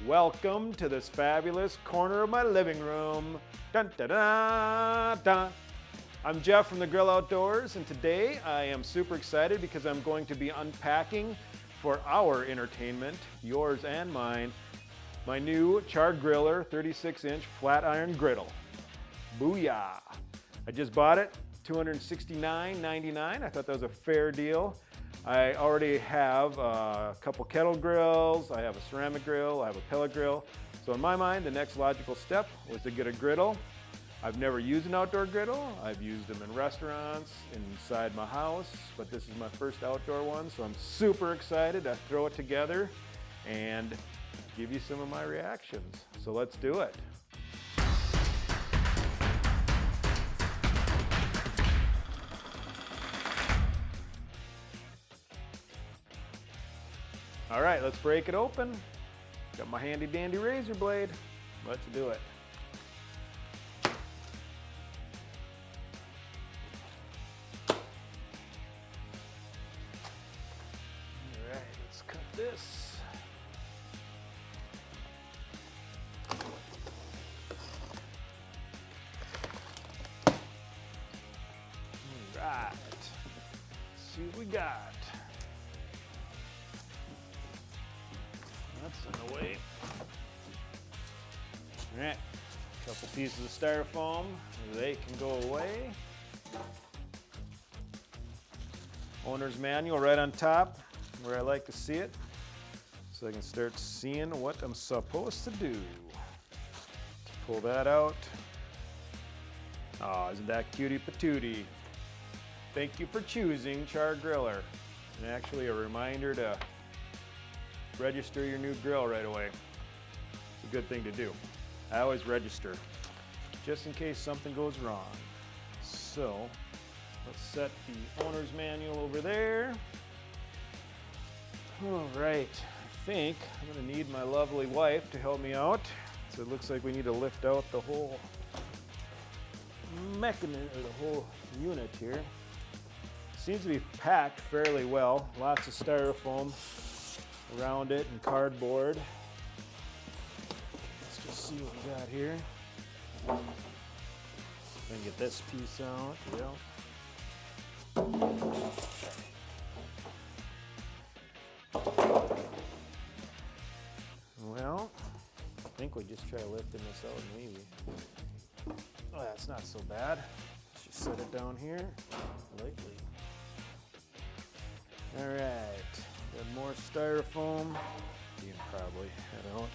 Welcome to this fabulous corner of my living room. Dun, da, da, da. I'm Jeff from the Grill Outdoors, and today I am super excited because I'm going to be unpacking for our entertainment, yours and mine, my new Char-Griller 36-inch flat iron griddle. Booyah! I just bought it, $269.99. I thought that was a fair deal. I already have a couple kettle grills, I have a ceramic grill, I have a pellet grill. So in my mind, the next logical step was to get a griddle. I've never used an outdoor griddle. I've used them in restaurants, inside my house, but this is my first outdoor one, so I'm super excited to throw it together and give you some of my reactions. So let's do it. All right, let's break it open. Got my handy dandy razor blade. Let's do it. All right, let's cut this. All right, let's see what we got. That's in the way. All right, a couple pieces of styrofoam. They can go away. Owner's manual right on top, where I like to see it, so I can start seeing what I'm supposed to do. Let's pull that out. Oh, isn't that cutie patootie? Thank you for choosing Char-Griller. And actually a reminder to register your new grill right away. It's a good thing to do. I always register, just in case something goes wrong. So, let's set the owner's manual over there. All right, I think I'm gonna need my lovely wife to help me out. So it looks like we need to lift out the whole mechanism, or the whole unit here. Seems to be packed fairly well. Lots of styrofoam around it and cardboard. Let's just see what we got here. Then get this piece out. Well, I think we just try lifting this out maybe. Oh, that's not so bad. Let's just set it down here lightly. All right. Got more styrofoam. You can probably head out.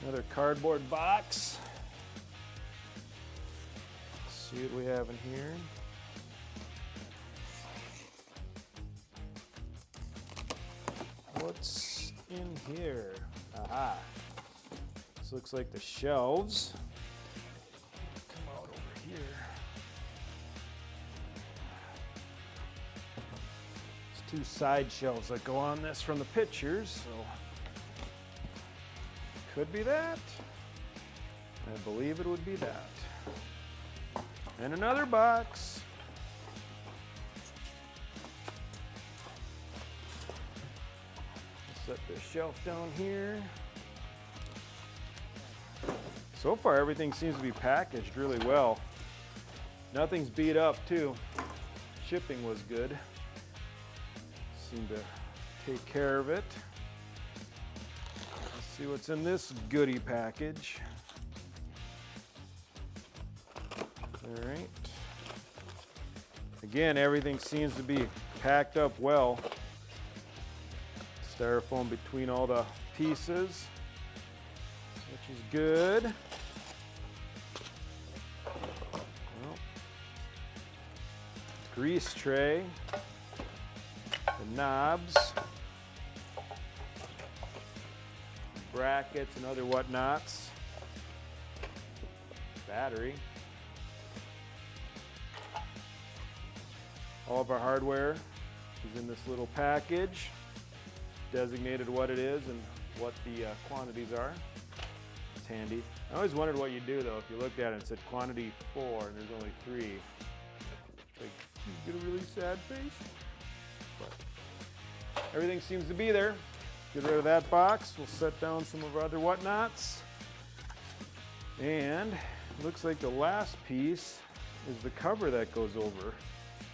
Another cardboard box. Let's see what we have in here. What's in here? Aha. This looks like the shelves. Come out over here. Two side shelves that go on this from the pictures, so could be that. I believe it would be that. And another box. Set this shelf down here. So far, everything seems to be packaged really well. Nothing's beat up, too. Shipping was good. Seem to take care of it. Let's see what's in this goodie package. All right. Again, everything seems to be packed up well. Styrofoam between all the pieces, which is good. Well, grease tray. The knobs, brackets, and other whatnots. Battery. All of our hardware is in this little package, designated what it is and what the quantities are. It's handy. I always wondered what you'd do though if you looked at it and said quantity 4 and there's only 3. It's like, you get a really sad face. But everything seems to be there. Get rid of that box. We'll set down some of our other whatnots. And it looks like the last piece is the cover that goes over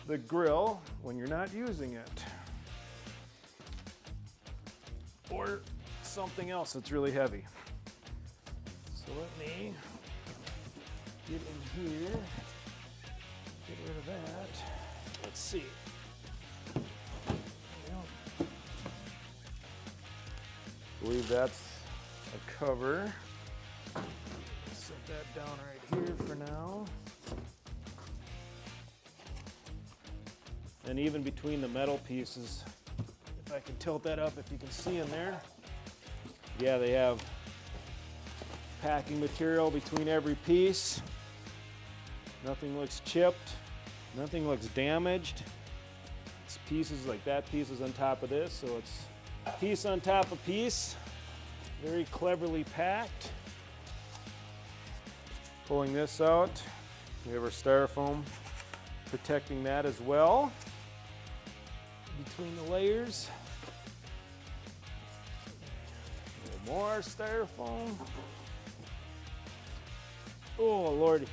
the grill when you're not using it. Or something else that's really heavy. So let me get in here, get rid of that. Let's see. I believe that's a cover. Set that down right here for now. And even between the metal pieces, if I can tilt that up, if you can see in there, yeah, they have packing material between every piece. Nothing looks chipped, nothing looks damaged. It's pieces like that piece is on top of this, so it's piece on top of piece, very cleverly packed. Pulling this out, we have our styrofoam protecting that as well between the layers. A little more styrofoam. Oh lordy,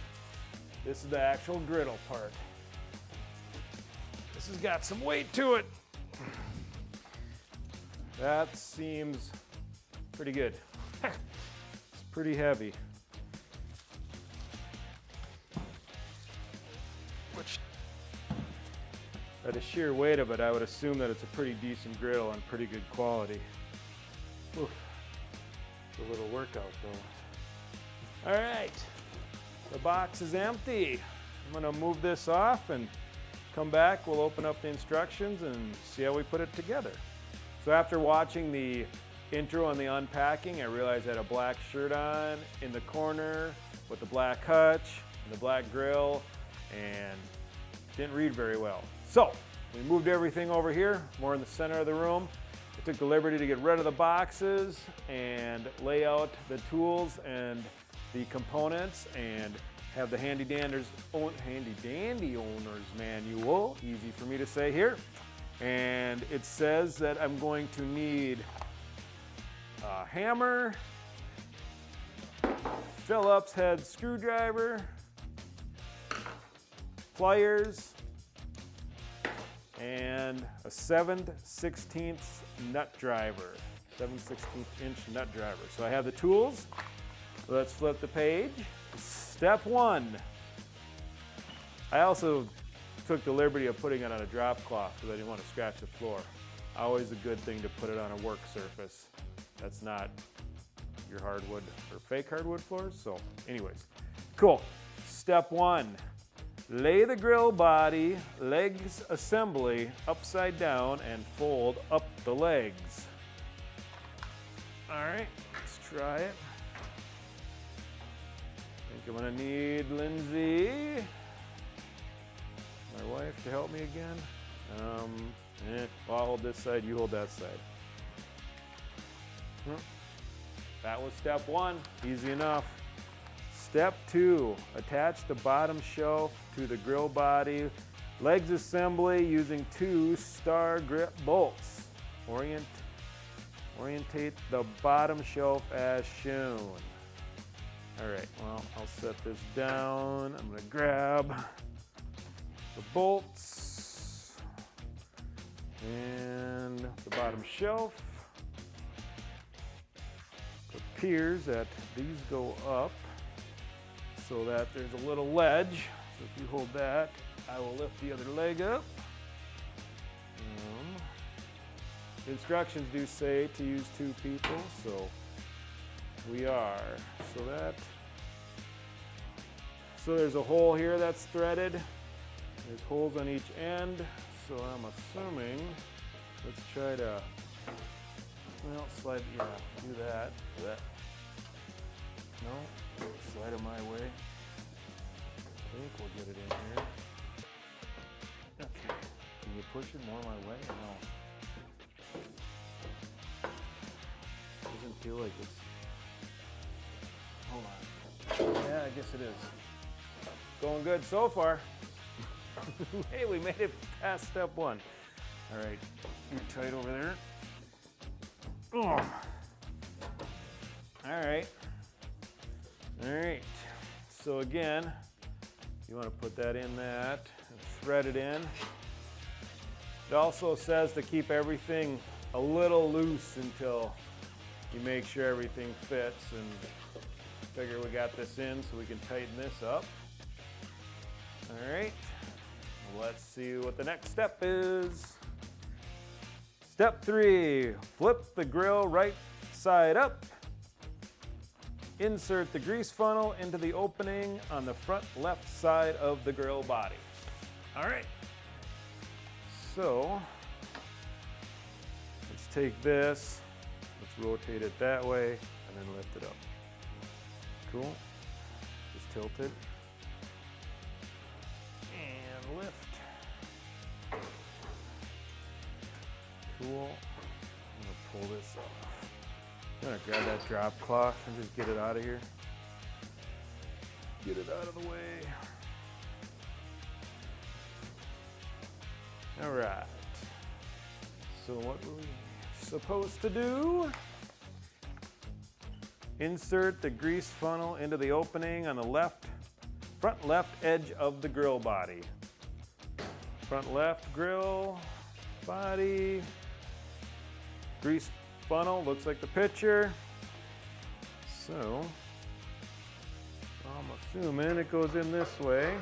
this is the actual griddle part. This has got some weight to it. That seems pretty good. It's pretty heavy. Which, at the sheer weight of it, I would assume that it's a pretty decent griddle and pretty good quality. Oof. It's a little workout though. All right, the box is empty. I'm gonna move this off and come back. We'll open up the instructions and see how we put it together. So after watching the intro on the unpacking, I realized I had a black shirt on in the corner with the black hutch and the black grill, and didn't read very well. So we moved everything over here, more in the center of the room. I took the liberty to get rid of the boxes and lay out the tools and the components and have the handy dandy owner's manual, easy for me to say here. And it says that I'm going to need a hammer, Phillips head screwdriver, pliers, and a 7/16 nut driver, 7/16 inch nut driver. So I have the tools. Let's flip the page. Step one. I also took the liberty of putting it on a drop cloth because I didn't want to scratch the floor. Always a good thing to put it on a work surface that's not your hardwood or fake hardwood floors. So anyways, cool. Step one, lay the grill body, legs assembly upside down and fold up the legs. All right, let's try it. I think I'm gonna need Lindsay, my wife, to help me again. Well, I'll hold this side, you hold that side. That was step one, easy enough. Step two, attach the bottom shelf to the grill body. Legs assembly using 2 star grip bolts. Orientate the bottom shelf as shown. All right, well, I'll set this down. I'm gonna grab the bolts and the bottom shelf. It appears that these go up so that there's a little ledge. So if you hold that, I will lift the other leg up. The instructions do say to use 2 people, so we are. So there's a hole here that's threaded. There's holes on each end, so I'm assuming, let's try to, well, slide, yeah, do that. No, slide it my way. I think we'll get it in here. Okay, can you push it more my way or no? Doesn't feel like it's, hold on. Yeah, I guess it is. Going good so far. Hey, we made it past step one. All right, you're tight over there. Oh. All right. So again, you want to put that in that and thread it in. It also says to keep everything a little loose until you make sure everything fits, and figure we got this in so we can tighten this up. All right, let's see what the next step is. Step 3, flip the grill right side up. Insert the grease funnel into the opening on the front left side of the grill body. All right, so let's take this, let's rotate it that way, and then lift it up. Cool, just tilt it, and lift. Cool, I'm gonna pull this off. I'm gonna grab that drop cloth and just get it out of here. Get it out of the way. All right, so what were we supposed to do? Insert the grease funnel into the opening on the front left edge of the grill body. Front left grill body. Grease funnel looks like the picture. So I'm assuming it goes in this way.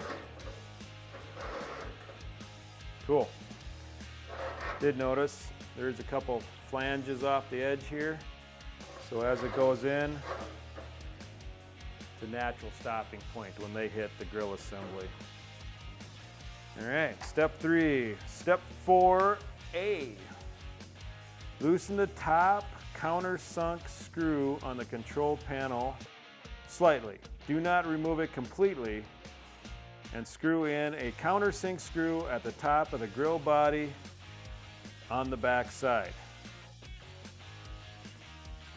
Cool. Did notice there's a couple flanges off the edge here. So as it goes in, it's a natural stopping point when they hit the grill assembly. All right, step 3. Step 4A. Loosen the top countersunk screw on the control panel slightly. Do not remove it completely, and screw in a countersink screw at the top of the grill body on the back side.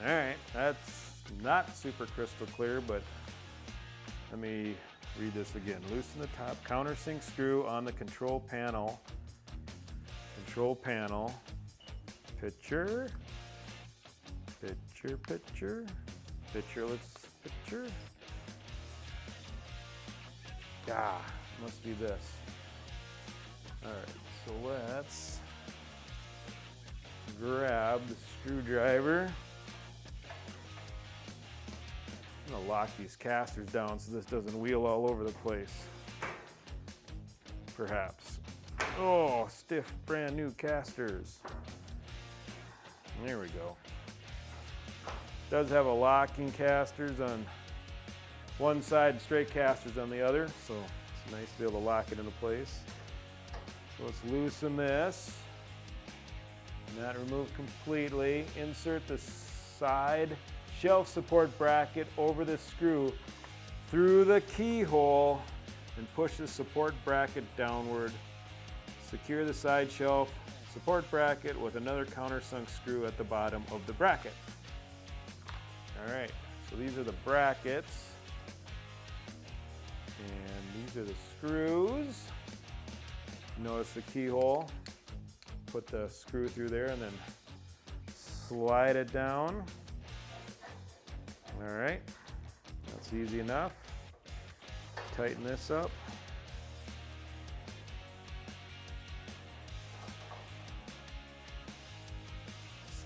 All right, that's not super crystal clear, but let me read this again. Loosen the top countersink screw on the control panel. Control panel. Picture. Picture, picture. Picture, let's picture. Ah, must be this. All right, so let's grab the screwdriver. I'm gonna lock these casters down so this doesn't wheel all over the place. Perhaps. Oh, stiff, brand new casters. There we go. Does have a locking casters on one side, straight casters on the other, so it's nice to be able to lock it into place. So let's loosen this. Not remove completely. Insert the side shelf support bracket over the screw through the keyhole and push the support bracket downward. Secure the side shelf support bracket with another countersunk screw at the bottom of the bracket. All right, so these are the brackets, and these are the screws. Notice the keyhole. Put the screw through there and then slide it down. All right, that's easy enough. Tighten this up.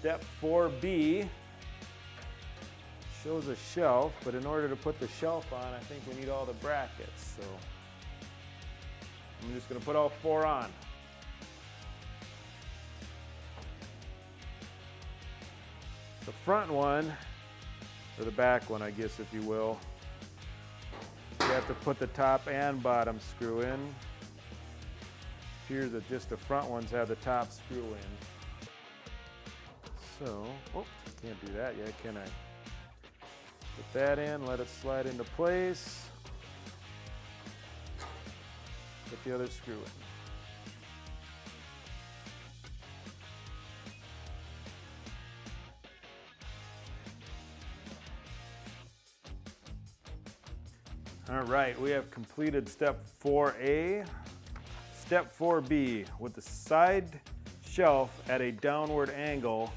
Step 4B shows a shelf, but in order to put the shelf on, I think we need all the brackets. So I'm just going to put all 4 on. The front one, or the back one, I guess, if you will, you have to put the top and bottom screw in. It appears that just the front ones have the top screw in. So, oh, can't do that yet, can I? Put that in, let it slide into place. Put the other screw in. All right, we have completed step 4A. Step 4B, with the side shelf at a downward angle,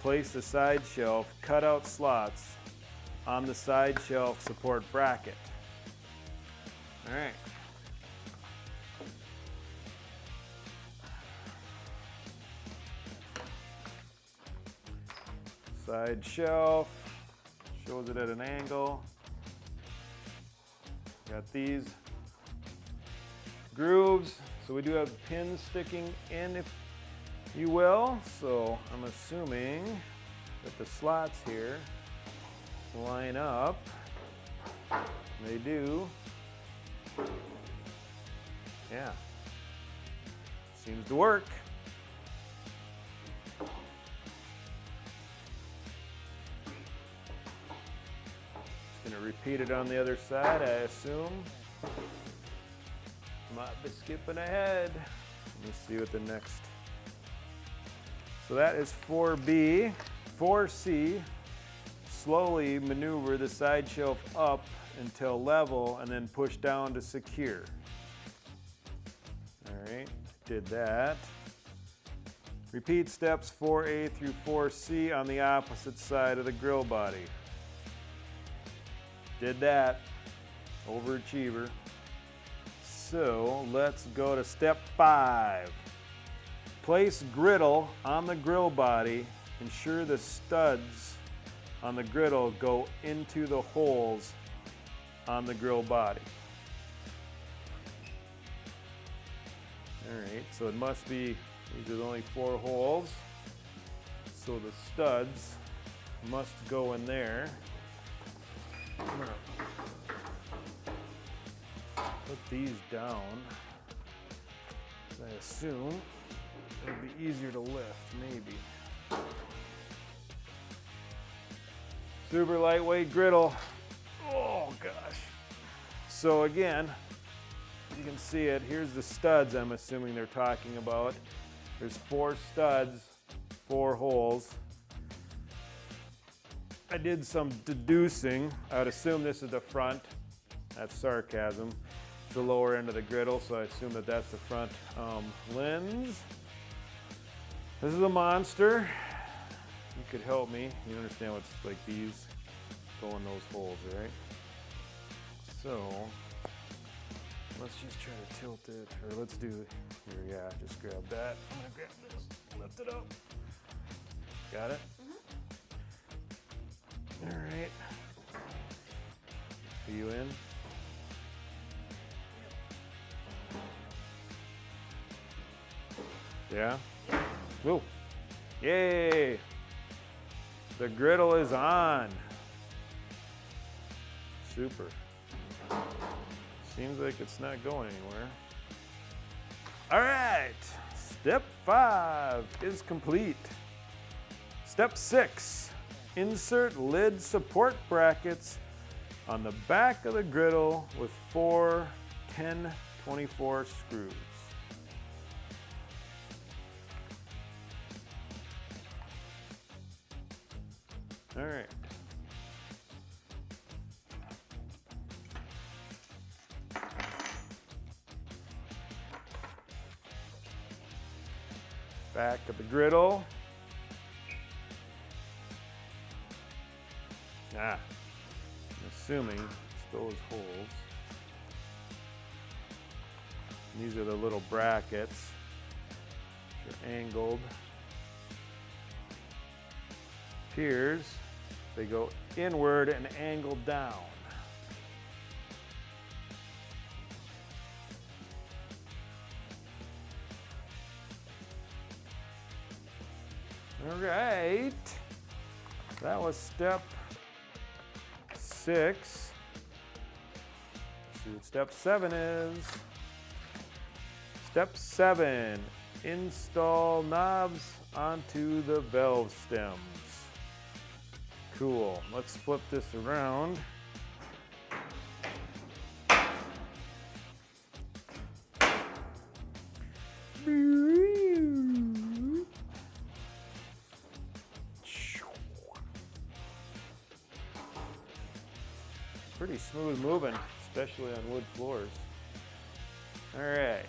place the side shelf cutout slots on the side shelf support bracket. All right. Side shelf, shows it at an angle. Got these grooves, so we do have pins sticking in, if you will. So I'm assuming that the slots here line up. They do. Yeah, seems to work. Just gonna repeat it on the other side, I assume. Might be skipping ahead. Let me see what the next. So that is 4B. 4C, slowly maneuver the side shelf up until level and then push down to secure. All right, did that. Repeat steps 4A through 4C on the opposite side of the grill body. Did that. Overachiever. So let's go to step 5. Place griddle on the grill body. Ensure the studs on the griddle go into the holes on the grill body. All right, so it must be, these are only 4 holes. So the studs must go in there. I'm gonna put these down. I assume it'll be easier to lift, maybe. Super lightweight griddle. Oh gosh. So again, you can see it. Here's the studs I'm assuming they're talking about. There's 4 studs, 4 holes. I did some deducing. I would assume this is the front. That's sarcasm. It's the lower end of the griddle, so I assume that that's the front lens. This is a monster. You could help me. You understand what's like these go in those holes, right? So let's just try to tilt it, or let's do it here. Yeah, just grab that. I'm gonna grab this, lift it up. Got it? Mm-hmm. All right. Are you in? Yeah? Whoa. Yay! The griddle is on. Super. Seems like it's not going anywhere. All right, step 5 is complete. Step 6, insert lid support brackets on the back of the griddle with 4 10-24 screws. All right. Back of the griddle. I'm assuming it's those holes. And these are the little brackets, which are angled. Piers, they go inward and angle down. All right, that was step 6. Let's see what step 7 is. Step 7, install knobs onto the valve stems. Cool, let's flip this around. Pretty smooth moving, especially on wood floors. All right,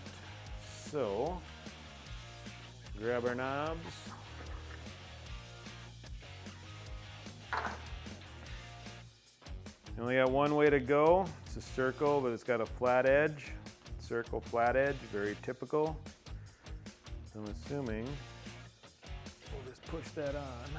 so grab our knobs. You only got one way to go. It's a circle, but it's got a flat edge. Circle, flat edge, very typical. I'm assuming we'll just push that on.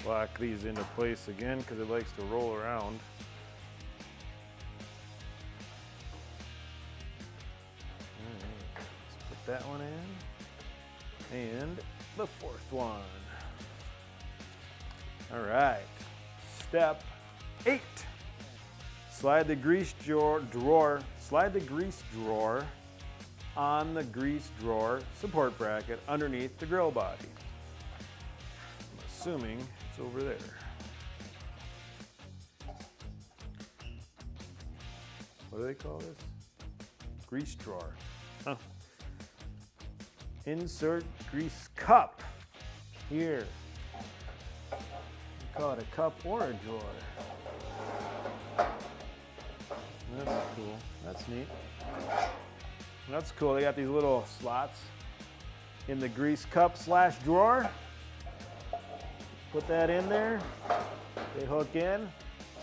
Lock these into place again because it likes to roll around. Alright, let's put that one in. And the fourth one. Alright, step 8. Slide the grease drawer on the grease drawer support bracket underneath the grill body. I'm assuming it's over there. What do they call this? Grease drawer. Huh. Insert grease cup here. You call it a cup or a drawer. That's cool. That's neat. That's cool. They got these little slots in the grease cup / drawer. Put that in there. They hook in.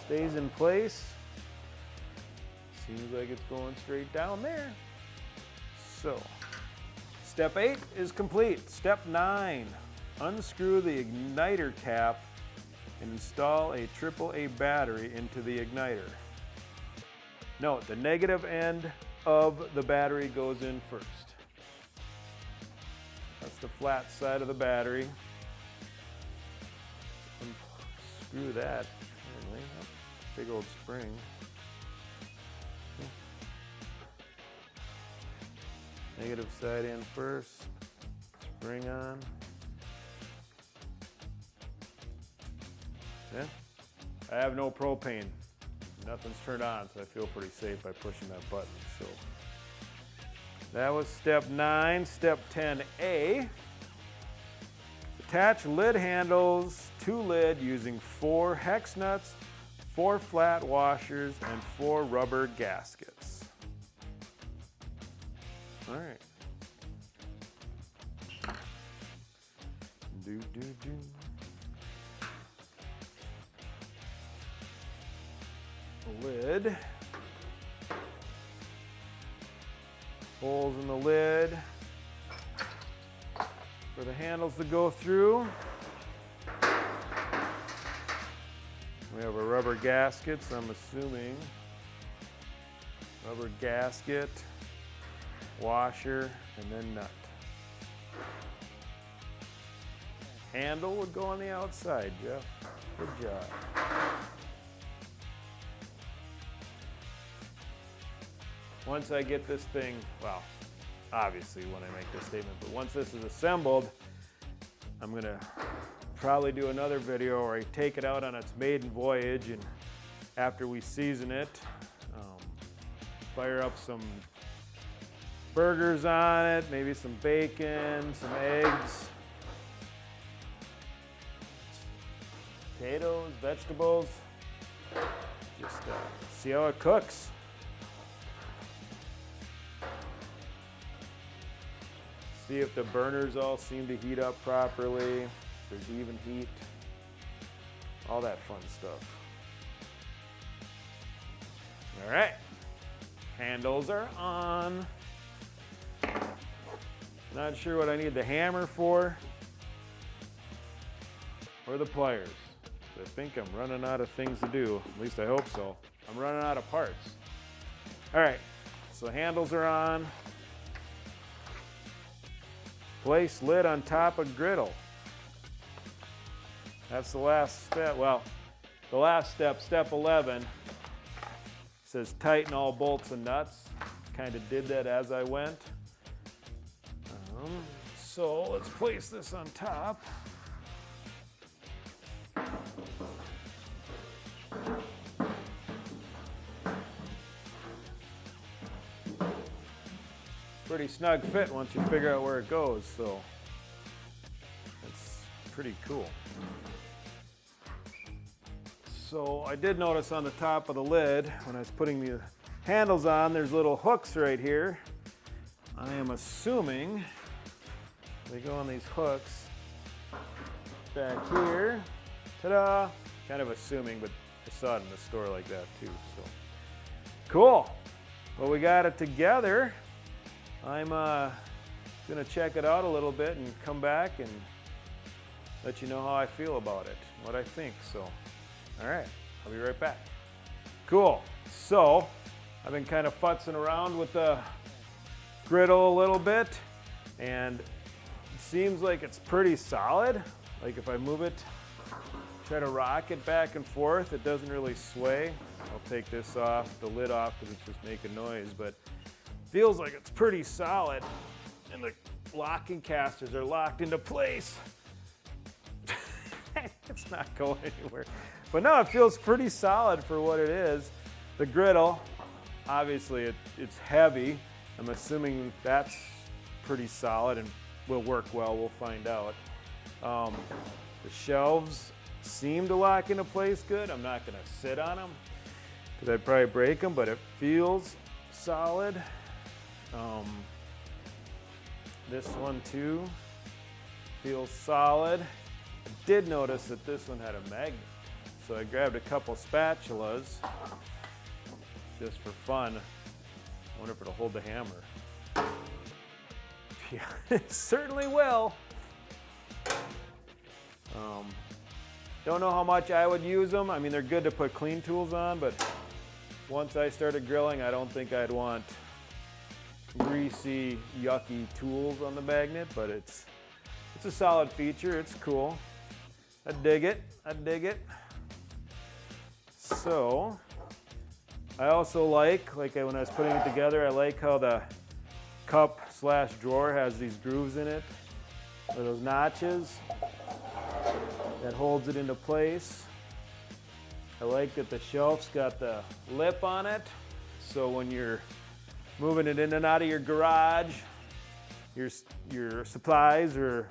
Stays in place. Seems like it's going straight down there. So, step 8 is complete. Step 9, unscrew the igniter cap and install a AAA battery into the igniter. Note, the negative end of the battery goes in first. That's the flat side of the battery. Unscrew that. Anyway, big old spring. Negative side in first, spring on. Yeah. I have no propane. Nothing's turned on, so I feel pretty safe by pushing that button. So that was step 9. Step 10A. Attach lid handles to lid using 4 hex nuts, 4 flat washers, and 4 rubber gaskets. All right. Do. Lid. Holes in the lid for the handles to go through. We have a rubber gasket, so I'm assuming rubber gasket, washer, and then nut. Handle would go on the outside, Jeff. Good job. Once I get this thing, well, obviously when I make this statement, but once this is assembled, I'm gonna probably do another video where I take it out on its maiden voyage, and after we season it, fire up some burgers on it, maybe some bacon, some eggs, potatoes, vegetables, just see how it cooks. See if the burners all seem to heat up properly, if there's even heat, all that fun stuff. All right, handles are on. Not sure what I need the hammer for or the pliers. I think I'm running out of things to do, at least I hope so. I'm running out of parts. All right, so handles are on. Place lid on top of griddle. That's the last step. Well, the last step, step 11, says tighten all bolts and nuts. Kind of did that as I went. So let's place this on top. Pretty snug fit once you figure out where it goes, so it's pretty cool. So I did notice on the top of the lid, when I was putting the handles on, there's little hooks right here. I am assuming They go on these hooks back here. Ta-da! Kind of assuming, but I saw it in the store like that too. So cool. Well, we got it together. I'm gonna check it out a little bit and come back and let you know how I feel about it, what I think. So, all right, I'll be right back. Cool. So, I've been kind of futzing around with the griddle a little bit, and it seems like it's pretty solid. Like if I move it, try to rock it back and forth, it doesn't really sway. I'll take this off, the lid off, because it's just making noise, but feels like it's pretty solid, and the locking casters are locked into place. It's not going anywhere. But no, it feels pretty solid for what it is. The griddle, obviously it's heavy. I'm assuming that's pretty solid and will work well, we'll find out. The shelves seem to lock into place good. I'm not gonna sit on them because I'd probably break them, but it feels solid. This one too feels solid. I did notice that this one had a magnet, so I grabbed a couple spatulas just for fun. I wonder if it'll hold the hammer. Yeah, it certainly will. Don't know how much I would use them. I mean, they're good to put clean tools on, but once I started grilling, I don't think I'd want greasy, yucky tools on the magnet, but it's a solid feature. It's cool. I dig it. I dig it. So, I also like when I was putting it together, I like how the cup/drawer has these grooves in it, or those notches that holds it into place. I like that the shelf's got the lip on it, so when you're moving it in and out of your garage, your supplies or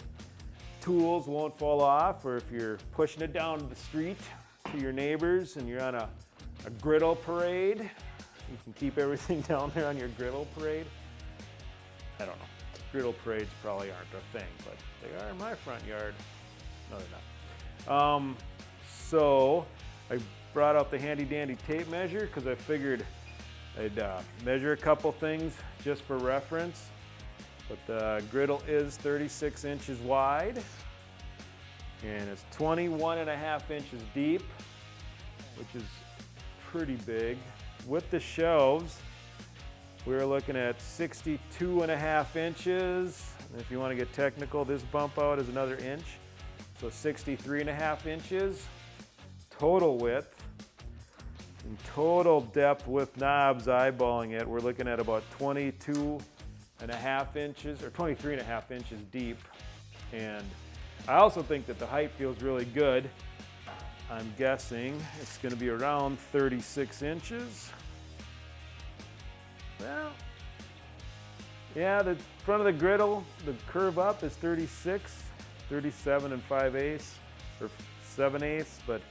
tools won't fall off, or if you're pushing it down the street to your neighbors and you're on a griddle parade, you can keep everything down there on your griddle parade. I don't know. Griddle parades probably aren't a thing, but they are in my front yard. No, they're not. So I brought out the handy dandy tape measure because I figured I'd measure a couple things just for reference. But the griddle is 36 inches wide and it's 21.5 inches deep, which is pretty big. With the shelves, we're looking at 62.5 inches. And if you want to get technical, this bump out is another inch. So 63.5 inches total width. And total depth with knobs, eyeballing it, we're looking at about 22.5 inches or 23.5 inches deep. And I also think that the height feels really good. I'm guessing it's going to be around 36 inches. Well, yeah, the front of the griddle, the curve up is 36, 37 and 5/8 or 7/8, but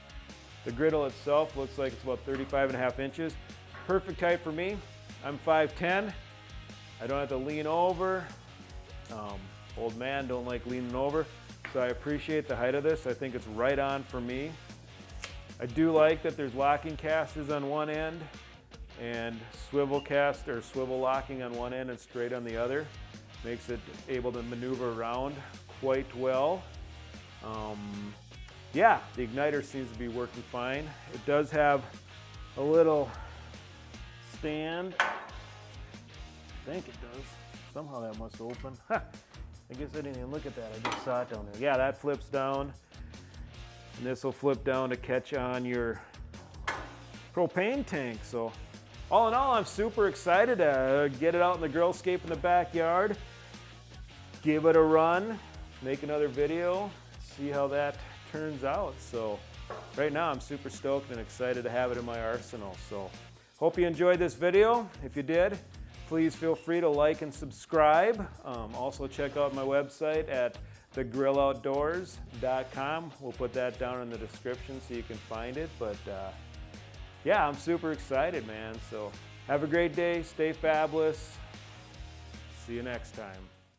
the griddle itself looks like it's about 35.5 inches. Perfect height for me. I'm 5'10". I don't have to lean over. Old man, don't like leaning over. So I appreciate the height of this. I think it's right on for me. I do like that there's locking casters on one end and swivel locking on one end and straight on the other. Makes it able to maneuver around quite well. Yeah, the igniter seems to be working fine. It does have a little stand. I think it does. Somehow that must open. I guess I didn't even look at that. I just saw it down there. Yeah, that flips down. And this will flip down to catch on your propane tank. So all in all, I'm super excited to get it out in the grillscape in the backyard. Give it a run, make another video, see how that turns out. So right now I'm super stoked and excited to have it in my arsenal. So hope you enjoyed this video. If you did, please feel free to like and subscribe. Also check out my website at thegrilloutdoors.com. We'll put that down in the description so you can find it. But yeah, I'm super excited, man. So have a great day, stay fabulous. See you next time.